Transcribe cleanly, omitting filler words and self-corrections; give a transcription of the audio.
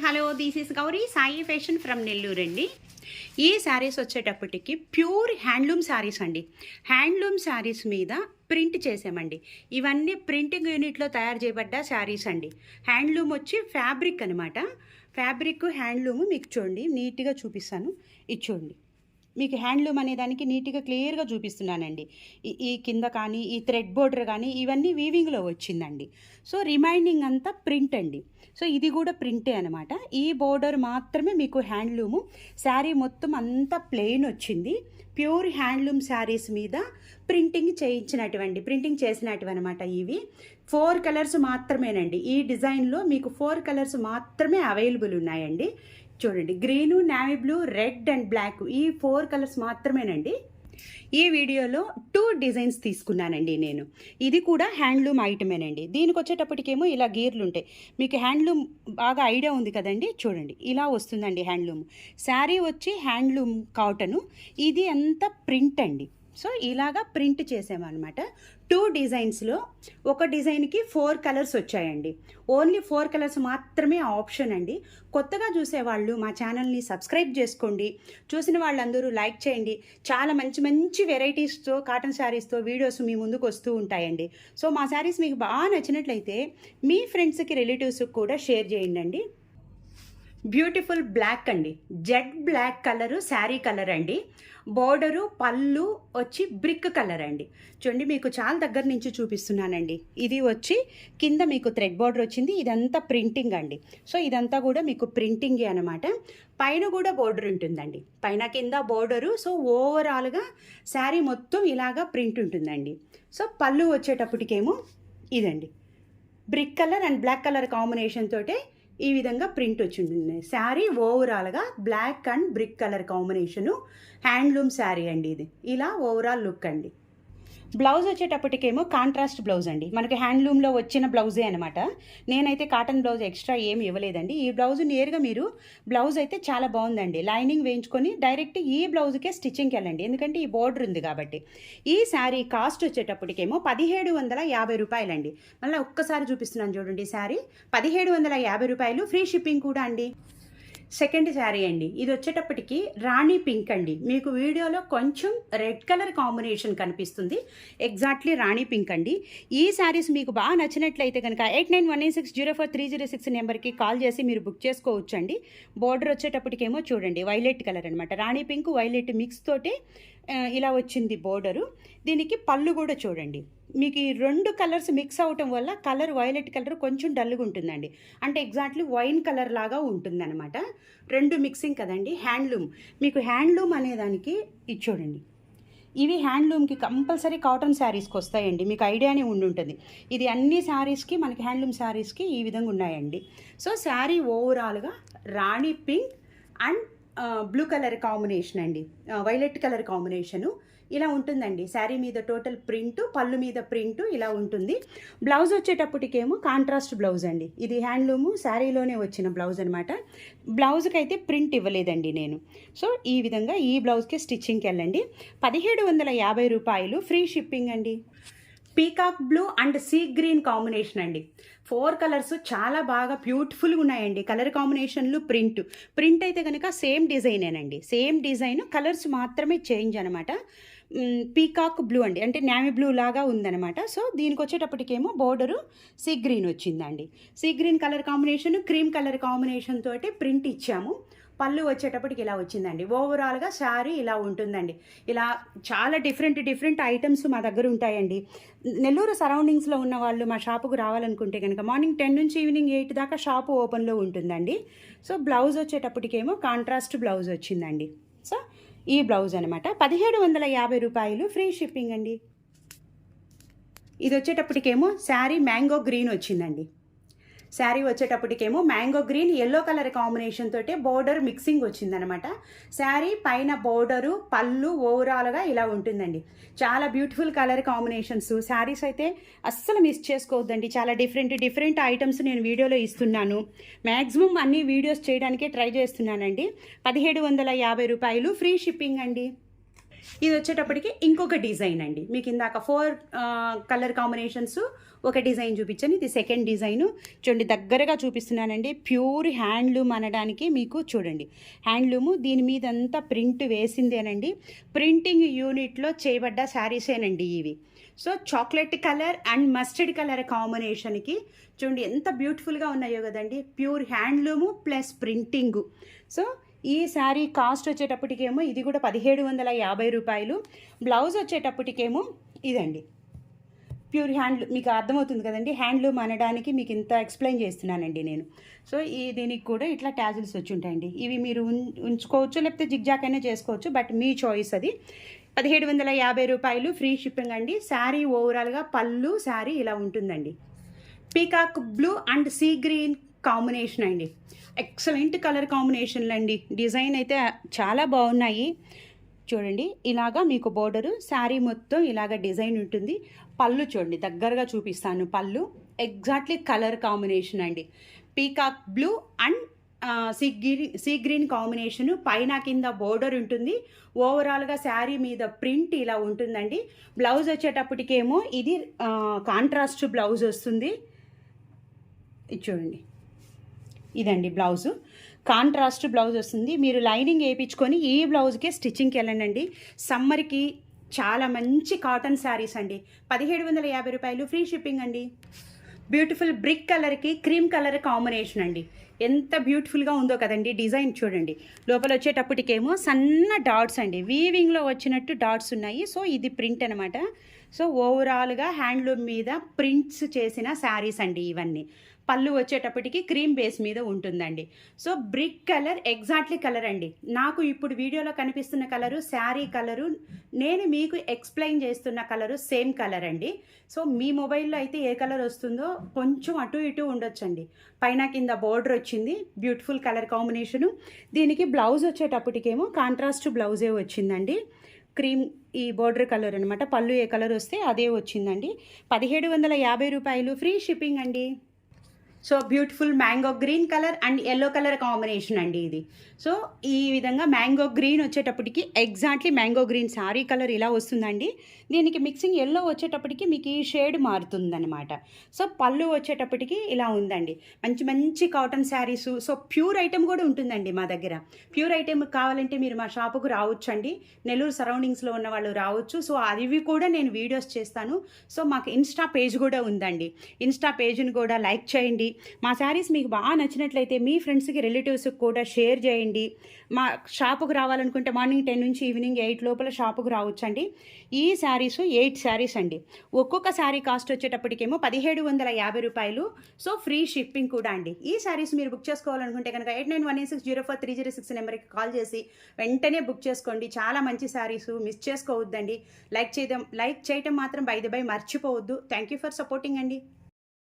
Hello this is Gauri Sai fashion from Nellore అండి. ఈ శారీస్ వచ్చేటప్పటికి ప్యూర్ హ్యాండ్లూమ్ శారీస్ అండి. హ్యాండ్లూమ్ శారీస్ మీద ప్రింట్ చేసామండి. ఇవన్నీ ప్రింటింగ్ యూనిట్లో తయారు చేయబడ్డ శారీస్ అండి. హ్యాండ్లూమ్ వచ్చి ఫ్యాబ్రిక్ అనమాట. ఫ్యాబ్రిక్ హ్యాండ్లూమ్ మీకు చూడండి నీట్గా చూపిస్తాను. ఇది చూడండి, మీకు హ్యాండ్లూమ్ అనే దానికి నీట్గా క్లియర్గా చూపిస్తున్నానండి. ఈ కింద కానీ ఈ థ్రెడ్ బోర్డర్ కానీ ఇవన్నీ వీవింగ్లో వచ్చిందండి. సో రిమైనింగ్ అంతా ప్రింట్ అండి. సో ఇది కూడా ప్రింటే అనమాట. ఈ బోర్డర్ మాత్రమే మీకు హ్యాండ్లూము. శారీ మొత్తం అంతా ప్లెయిన్ వచ్చింది. ప్యూర్ హ్యాండ్లూమ్ శారీస్ మీద ప్రింటింగ్ చేసినటువంటి అనమాట. ఇవి 4 కలర్స్ మాత్రమేనండి. ఈ డిజైన్లో మీకు 4 కలర్స్ మాత్రమే అవైలబుల్ ఉన్నాయండి. చూడండి, green, navy blue, red and black, ఈ 4 కలర్స్ మాత్రమేనండి. ఈ వీడియోలో 2 డిజైన్స్ తీసుకున్నానండి నేను. ఇది కూడా హ్యాండ్లూమ్ ఐటమేనండి. దీనికి వచ్చేటప్పటికేమో ఇలా గీర్లు ఉంటాయి. మీకు హ్యాండ్లూమ్ బాగా ఐడియా ఉంది కదండి. చూడండి, ఇలా వస్తుందండి హ్యాండ్లూమ్. శారీ వచ్చి హ్యాండ్లూమ్ కాటను, ఇది అంతా ప్రింట్ అండి. సో ఇలాగా ప్రింట్ చేసామన్నమాట. 2 డిజైన్స్లో ఒక డిజైన్కి 4 కలర్స్ వచ్చాయండి. ఓన్లీ 4 కలర్స్ మాత్రమే ఆప్షన్ అండి. కొత్తగా చూసేవాళ్ళు మా ఛానల్ని సబ్స్క్రైబ్ చేసుకోండి. చూసిన వాళ్ళందరూ లైక్ చేయండి. చాలా మంచి మంచి వెరైటీస్తో కాటన్ శారీస్తో వీడియోస్ మీ ముందుకు వస్తూ ఉంటాయండి. సో మా శారీస్ మీకు బాగా నచ్చినట్లయితే మీ ఫ్రెండ్స్కి, రిలేటివ్స్కి కూడా షేర్ చేయండి. బ్యూటిఫుల్ బ్లాక్ అండి, jet black colour sari colour అండి. బోర్డరు పళ్ళు వచ్చి బ్రిక్ కలర్ అండి. చూడండి, మీకు చాలా దగ్గర నుంచి చూపిస్తున్నానండి. ఇది వచ్చి కింద మీకు థ్రెడ్ బోర్డర్ వచ్చింది. ఇదంతా ప్రింటింగ్ అండి. సో ఇదంతా కూడా మీకు ప్రింటింగే అనమాట. పైన కూడా బోర్డర్ ఉంటుందండి, పైన కింద బోర్డరు. సో ఓవరాల్గా శారీ మొత్తం ఇలాగా ప్రింట్ ఉంటుందండి. సో పళ్ళు వచ్చేటప్పటికేమో ఇదండి, brick colour and black colour combination తోటే ఈ విధంగా ప్రింట్ వచ్చింది. శారీ ఓవరాల్గా black and brick colour combination handloom sari అండి. ఇది ఇలా ఓవరాల్ లుక్ అండి. బ్లౌజ్ వచ్చేటప్పటికేమో కాంట్రాస్ట్ బ్లౌజ్ అండి. మనకి హ్యాండ్లూమ్లో వచ్చిన బ్లౌజే అనమాట. నేనైతే కాటన్ బ్లౌజ్ ఎక్స్ట్రా ఏమి ఇవ్వలేదండి. ఈ బ్లౌజ్ నేరుగా మీరు బ్లౌజ్ అయితే చాలా బాగుందండి. లైనింగ్ వేయించుకొని డైరెక్ట్ ఈ బ్లౌజ్కే స్టిచ్చింగ్కి వెళ్ళండి, ఎందుకంటే ఈ బోర్డర్ ఉంది కాబట్టి. ఈ శారీ కాస్ట్ వచ్చేటప్పటికేమో 1750 రూపాయలండి. మళ్ళీ ఒక్కసారి చూపిస్తున్నాను చూడండి. శారీ 1750 రూపాయలు, ఫ్రీ షిప్పింగ్ కూడా అండి. సెకండ్ శారీ అండి. ఇది వచ్చేటప్పటికి రాణి పింక్ అండి. మీకు వీడియోలో కొంచెం రెడ్ కలర్ కాంబినేషన్ కనిపిస్తుంది, ఎగ్జాక్ట్లీ రాణి పింక్ అండి. ఈ శారీస్ మీకు బాగా నచ్చినట్లయితే కనుక 8918604306 నెంబర్కి కాల్ చేసి మీరు బుక్ చేసుకోవచ్చు అండి. బోర్డర్ వచ్చేటప్పటికేమో చూడండి వైలెట్ కలర్ అనమాట. రాణి పింక్ వైలెట్ మిక్స్ తోటి ఇలా వచ్చింది బోర్డరు. దీనికి పళ్ళు కూడా చూడండి, మీకు ఈ 2 కలర్స్ మిక్స్ అవటం వల్ల కలర్ వైలెట్ కలర్ కొంచెం డల్గా ఉంటుందండి. అంటే ఎగ్జాక్ట్లీ వైన్ కలర్ లాగా ఉంటుందన్నమాట. 2 మిక్సింగ్ కదండి. హ్యాండ్లూమ్, మీకు హ్యాండ్లూమ్ అనేదానికి ఇది చూడండి. ఇవి హ్యాండ్లూమ్కి కంపల్సరీ కాటన్ శారీస్కి వస్తాయండి. మీకు ఐడియానే ఉండుంటుంది. ఇది అన్ని శారీస్కి, మనకి హ్యాండ్లూమ్ శారీస్కి ఈ విధంగా ఉన్నాయండి. సో శారీ ఓవరాల్గా rani pink and blue colour combination అండి, వైలెట్ కలర్ కాంబినేషను ఇలా ఉంటుందండి. శారీ మీద టోటల్ ప్రింటు, పళ్ళు మీద ప్రింటు ఇలా ఉంటుంది. బ్లౌజ్ వచ్చేటప్పటికేమో కాంట్రాస్ట్ బ్లౌజ్ అండి. ఇది హ్యాండ్లూము శారీలోనే వచ్చిన బ్లౌజ్ అనమాట. బ్లౌజ్కి అయితే ప్రింట్ ఇవ్వలేదండి నేను. సో ఈ విధంగా ఈ బ్లౌజ్కి స్టిచ్చింగ్కి వెళ్ళండి. 1750 రూపాయలు, ఫ్రీ షిప్పింగ్ అండి. Peacock blue and sea green combination అండి. 4 కలర్స్ చాలా బాగా బ్యూటిఫుల్గా ఉన్నాయండి. కలర్ కాంబినేషన్లు ప్రింట్ అయితే కనుక సేమ్ డిజైనేనండి. సేమ్ డిజైన్, కలర్స్ మాత్రమే చేంజ్ అనమాట. పీకాక్ బ్లూ అండి, అంటే నేవీ బ్లూ లాగా ఉందనమాట. సో దీనికి వచ్చేటప్పటికేమో బోర్డరు సీ గ్రీన్ వచ్చిందండి. Sea green colour combination, cream colour combination తోటి ప్రింట్ ఇచ్చాము. పళ్ళు వచ్చేటప్పటికి ఇలా వచ్చిందండి. ఓవరాల్గా శారీ ఇలా ఉంటుందండి. ఇలా చాలా డిఫరెంట్ ఐటమ్స్ మా దగ్గర ఉంటాయండి. నెల్లూరు సరౌండింగ్స్లో ఉన్న వాళ్ళు మా షాపుకు రావాలనుకుంటే కనుక మార్నింగ్ 10 నుంచి ఈవినింగ్ 8 దాకా షాపు ఓపెన్లో ఉంటుందండి. సో బ్లౌజ్ వచ్చేటప్పటికేమో కాంట్రాస్ట్ బ్లౌజ్ వచ్చిందండి. సో ఈ బ్లౌజ్ అనమాట 1750 రూపాయలు, ఫ్రీ షిప్పింగ్ అండి. ఇది వచ్చేటప్పటికేమో శారీ మ్యాంగో గ్రీన్ వచ్చిందండి. శారీ వచ్చేటప్పటికేమో mango green yellow colour combination తోటే బోర్డర్ మిక్సింగ్ వచ్చిందనమాట. శారీ పైన బోర్డరు, పళ్ళు ఓవరాల్గా ఇలా ఉంటుందండి. చాలా బ్యూటిఫుల్ కలర్ కాంబినేషన్స్. శారీస్ అయితే అస్సలు మిస్ చేసుకోవద్దండి. చాలా డిఫరెంట్ ఐటమ్స్ నేను వీడియోలో ఇస్తున్నాను. మ్యాక్సిమం అన్ని వీడియోస్ చేయడానికే ట్రై చేస్తున్నానండి. 1750 రూపాయలు, ఫ్రీ షిప్పింగ్ అండి. ఇది వచ్చేటప్పటికి ఇంకొక డిజైన్ అండి. మీకు ఇందాక 4 కలర్ కాంబినేషన్స్ ఒక డిజైన్ చూపించాను. ఇది సెకండ్ డిజైను. చూడండి దగ్గరగా చూపిస్తున్నానండి. ప్యూర్ హ్యాండ్లూమ్ అనడానికి మీకు చూడండి హ్యాండ్లూము దీని మీద అంతా ప్రింట్ వేసిందేనండి. ప్రింటింగ్ యూనిట్లో చేయబడ్డ శారీసేనండి ఇవి. So chocolate colour and mustard colour కాంబినేషన్కి చూడండి ఎంత బ్యూటిఫుల్గా ఉన్నాయో కదండి. Pure handloom plus printing. So ఈ శారీ కాస్ట్ వచ్చేటప్పటికేమో ఇది కూడా 1750 రూపాయలు. బ్లౌజ్ వచ్చేటప్పటికేమో ఇదండి ప్యూర్ హ్యాండ్లూమ్. మీకు అర్థమవుతుంది కదండి హ్యాండ్లూమ్ అనడానికి మీకు ఇంత ఎక్స్ప్లెయిన్ చేస్తున్నానండి నేను. సో దీనికి కూడా ఇట్లా ట్యాజిల్స్ వచ్చి ఉంటాయండి. ఇవి మీరు ఉంచుకోవచ్చు లేకపోతే జిగ్జాక్ అయినా చేసుకోవచ్చు, బట్ మీ చాయిస్ అది. 1750 రూపాయలు, ఫ్రీ షిప్పింగ్ అండి. శారీ ఓవరాల్గా పళ్ళు శారీ ఇలా ఉంటుందండి. Peacock blue and sea green combination అండి. ఎక్సలెంట్ కలర్ కాంబినేషన్లు అండి. డిజైన్ అయితే చాలా బాగున్నాయి. చూడండి ఇలాగా మీకు బోర్డరు శారీ మొత్తం ఇలాగ డిజైన్ ఉంటుంది. పళ్ళు చూడండి దగ్గరగా చూపిస్తాను. పళ్ళు ఎగ్జాక్ట్లీ కలర్ కాంబినేషన్ అండి. Peacock blue and sea green combination. పైన కింద బోర్డర్ ఉంటుంది. ఓవరాల్గా శారీ మీద ప్రింట్ ఇలా ఉంటుందండి. బ్లౌజ్ వచ్చేటప్పటికేమో ఇది కాంట్రాస్ట్ బ్లౌజ్ వస్తుంది. ఇది చూడండి ఇదండి బ్లౌజు. కాంట్రాస్ట్ బ్లౌజ్ వస్తుంది. మీరు లైనింగ్ వేయించుకొని ఈ బ్లౌజ్కే స్టిచ్చింగ్కి వెళ్ళండి. సమ్మర్కి చాలా మంచి కాటన్ శారీస్ అండి. 1750 రూపాయలు, ఫ్రీ షిప్పింగ్ అండి. బ్యూటిఫుల్ బ్రిక్ కలర్కి క్రీమ్ కలర్ కాంబినేషన్ అండి. ఎంత బ్యూటిఫుల్గా ఉందో కదండి. డిజైన్ చూడండి. లోపల వచ్చేటప్పటికేమో సన్న డాట్స్ అండి. వీవింగ్లో వచ్చినట్టు డాట్స్ ఉన్నాయి. సో ఇది ప్రింట్ అనమాట. సో ఓవరాల్గా హ్యాండ్లూమ్ మీద ప్రింట్స్ చేసిన శారీస్ అండి ఇవన్నీ. పళ్ళు వచ్చేటప్పటికి క్రీమ్ బేస్ మీద ఉంటుందండి. So brick colour exactly colour అండి. నాకు ఇప్పుడు వీడియోలో కనిపిస్తున్న కలరు శారీ కలరు, నేను మీకు ఎక్స్ప్లెయిన్ చేస్తున్న కలరు సేమ్ కలర్ అండి. సో మీ మొబైల్లో అయితే ఏ కలర్ వస్తుందో కొంచెం అటు ఇటు ఉండొచ్చండి. పైన కింద బోర్డర్ వచ్చింది. Beautiful colour combination. దీనికి బ్లౌజ్ వచ్చేటప్పటికేమో కాంట్రాస్ట్ బ్లౌజే వచ్చిందండి. క్రీమ్ ఈ బోర్డర్ కలర్ అనమాట. పళ్ళు ఏ కలర్ వస్తే అదే వచ్చిందండి. 1750 రూపాయలు, ఫ్రీ షిప్పింగ్ అండి. So beautiful mango green colour and yellow colour combination అండి ఇది. సో ఈ విధంగా మ్యాంగో గ్రీన్ వచ్చేటప్పటికి exactly mango green sari colour ఇలా వస్తుందండి. దీనికి మిక్సింగ్ ఎల్లో వచ్చేటప్పటికి మీకు ఈ షేడ్ మారుతుందన్నమాట. సో పళ్ళు వచ్చేటప్పటికి ఇలా ఉందండి. మంచి మంచి cotton saris. So pure item కూడా ఉంటుందండి మా దగ్గర. ప్యూర్ ఐటెం కావాలంటే మీరు మా షాపుకు రావచ్చు అండి. నెల్లూరు సరౌండింగ్స్లో ఉన్న వాళ్ళు రావచ్చు. సో అవి కూడా నేను వీడియోస్ చేస్తాను. సో మాకు ఇన్స్టా పేజ్ కూడా ఉందండి. ఇన్స్టా పేజ్ని కూడా లైక్ చేయండి. మా శారీస్ మీకు బాగా నచ్చినట్లయితే మీ ఫ్రెండ్స్కి రిలేటివ్స్కి కూడా షేర్ చేయండి. మా షాపుకు రావాలనుకుంటే మార్నింగ్ 10 నుంచి ఈవినింగ్ 8 లోపల షాపుకు రావచ్చు అండి. ఈ శారీస్ 8 శారీస్ అండి. ఒక్కొక్క శారీ కాస్ట్ వచ్చేటప్పటికేమో 1750 రూపాయలు. సో ఫ్రీ షిప్పింగ్ కూడా అండి. ఈ శారీస్ మీరు బుక్ చేసుకోవాలనుకుంటే కనుక 8918604306 నెంబర్కి కాల్ చేసి వెంటనే బుక్ చేసుకోండి. చాలా మంచి శారీస్, మిస్ చేసుకోవద్దండి. లైక్ చేయడం మాత్రం బై ద బై మర్చిపోవద్దు. థ్యాంక్ యూ ఫర్ సపోర్టింగ్ అండి.